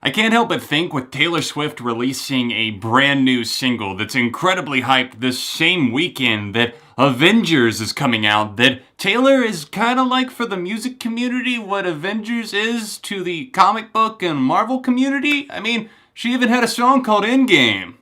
I can't help but think with Taylor Swift releasing a brand new single that's incredibly hyped this same weekend that Avengers is coming out, that Taylor is kind of like for the music community what Avengers is to the comic book and Marvel community. I mean, she even had a song called Endgame.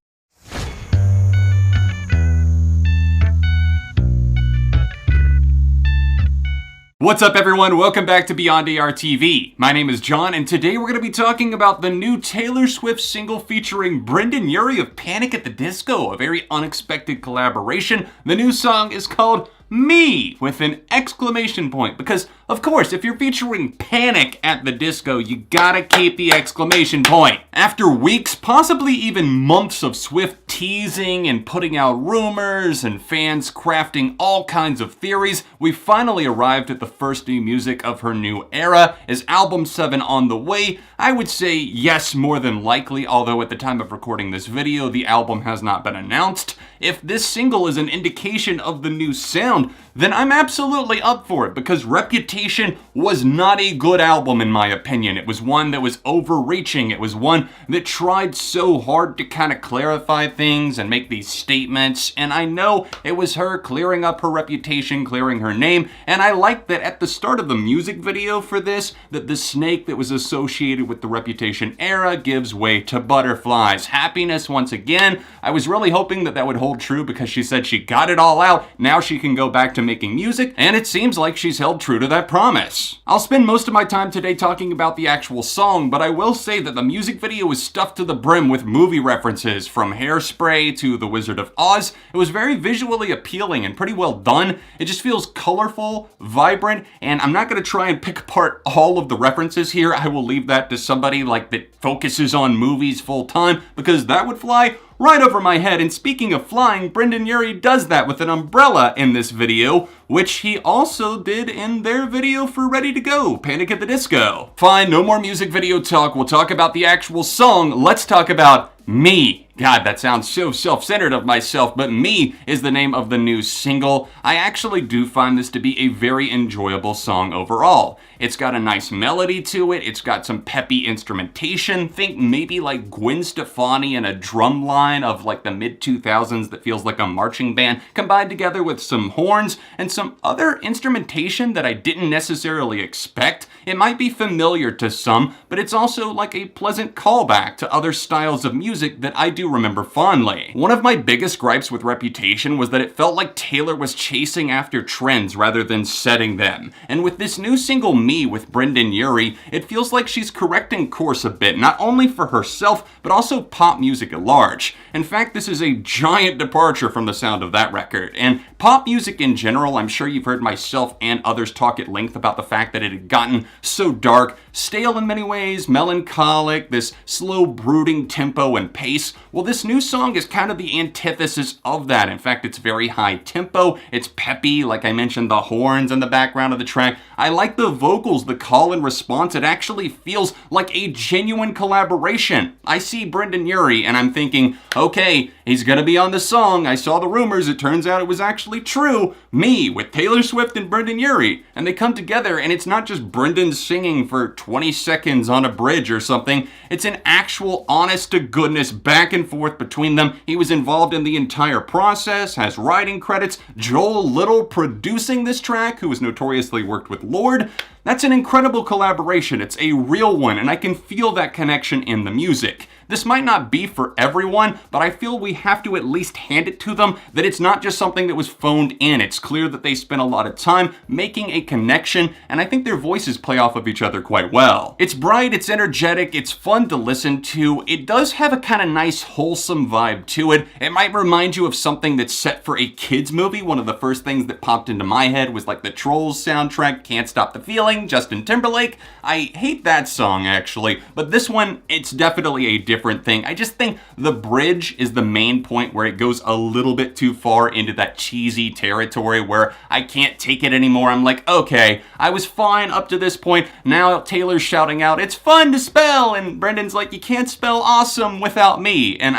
What's up everyone, welcome back to Beyond ARTV. My name is John and today we're going to be talking about the new Taylor Swift single featuring Brendon Urie of Panic at the Disco, a very unexpected collaboration. The new song is called Me with an exclamation point because, of course, if you're featuring Panic at the Disco, you gotta keep the exclamation point. After weeks, possibly even months of Swift teasing and putting out rumors and fans crafting all kinds of theories, we finally arrived at the first new music of her new era. Is album 7 on the way? I would say yes, more than likely, although at the time of recording this video, the album has not been announced. If this single is an indication of the new sound, then I'm absolutely up for it because Reputation was not a good album in my opinion. It was one that was overreaching. It was one that tried so hard to kind of clarify things and make these statements, and I know it was her clearing up her reputation, clearing her name, and I like that at the start of the music video for this, that the snake that was associated with the Reputation era gives way to butterflies. Happiness once again. I was really hoping that would hold true because she said she got it all out. Now she can go back to making music, and it seems like she's held true to that promise. I'll spend most of my time today talking about the actual song, but I will say that the music video was stuffed to the brim with movie references, from Hairspray to The Wizard of Oz. It was very visually appealing and pretty well done. It just feels colorful, vibrant, and I'm not going to try and pick apart all of the references here. I will leave that to somebody that focuses on movies full time, because that would fly right over my head. And speaking of flying, Brendon Urie does that with an umbrella in this video, which he also did in their video for Ready to Go, Panic at the Disco. Fine, no more music video talk. We'll talk about the actual song. Let's talk about Me. God, that sounds so self-centered of myself, but Me is the name of the new single. I actually do find this to be a very enjoyable song overall. It's got a nice melody to it. It's got some peppy instrumentation. Think maybe like Gwen Stefani and a drum line of the mid-2000s that feels like a marching band, combined together with some horns and some other instrumentation that I didn't necessarily expect. It might be familiar to some, but it's also like a pleasant callback to other styles of music that I do remember fondly. One of my biggest gripes with Reputation was that it felt like Taylor was chasing after trends rather than setting them. And with this new single Me with Brendon Urie, it feels like she's correcting course a bit, not only for herself, but also pop music at large. In fact, this is a giant departure from the sound of that record. And pop music in general, I'm sure you've heard myself and others talk at length about the fact that it had gotten so dark, stale in many ways, melancholic, this slow brooding tempo and pace. Well, this new song is kind of the antithesis of that. In fact, it's very high tempo, it's peppy, like I mentioned, the horns in the background of the track. I like the vocals, the call and response. It actually feels like a genuine collaboration. I see Brendon Urie and I'm thinking, okay, he's gonna be on the song. I saw the rumors, it turns out it was actually true. Me with Taylor Swift and Brendon Urie. And they come together and it's not just Brendon singing for 20 seconds on a bridge or something. It's an actual honest to goodness back and forth between them. He was involved in the entire process, has writing credits, Joel Little producing this track, who has notoriously worked with Lorde. That's an incredible collaboration. It's a real one, and I can feel that connection in the music. This might not be for everyone, but I feel we have to at least hand it to them that it's not just something that was phoned in. It's clear that they spent a lot of time making a connection, and I think their voices play off of each other quite well. It's bright, it's energetic, it's fun to listen to. It does have a kind of nice, wholesome vibe to it. It might remind you of something that's set for a kids movie. One of the first things that popped into my head was like the Trolls soundtrack, Can't Stop the Feeling, Justin Timberlake. I hate that song actually, but this one, it's definitely a different thing. I just think the bridge is the main point where it goes a little bit too far into that cheesy territory where I can't take it anymore. I'm like, okay, I was fine up to this point. Now Taylor's shouting out, it's fun to spell, and Brendon's like, you can't spell awesome without me. And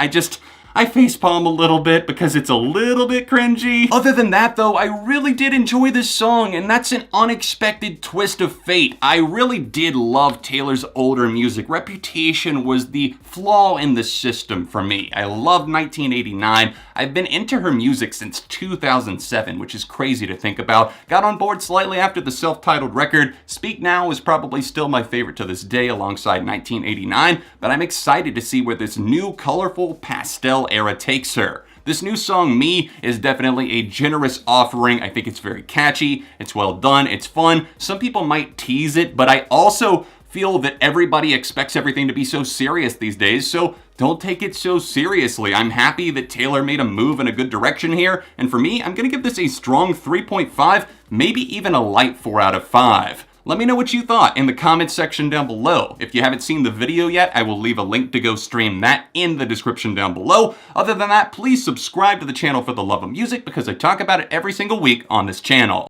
I facepalm a little bit because it's a little bit cringy. Other than that though, I really did enjoy this song, and that's an unexpected twist of fate. I really did love Taylor's older music. Reputation was the flaw in the system for me. I loved 1989. I've been into her music since 2007, which is crazy to think about. Got on board slightly after the self-titled record. Speak Now is probably still my favorite to this day alongside 1989, but I'm excited to see where this new colorful pastel era takes her. This new song, Me, is definitely a generous offering. I think it's very catchy, it's well done, it's fun. Some people might tease it, but I also feel that everybody expects everything to be so serious these days, so don't take it so seriously. I'm happy that Taylor made a move in a good direction here, and for me, I'm gonna give this a strong 3.5, maybe even a light 4 out of 5. Let me know what you thought in the comments section down below. If you haven't seen the video yet, I will leave a link to go stream that in the description down below. Other than that, please subscribe to the channel for the love of music because I talk about it every single week on this channel.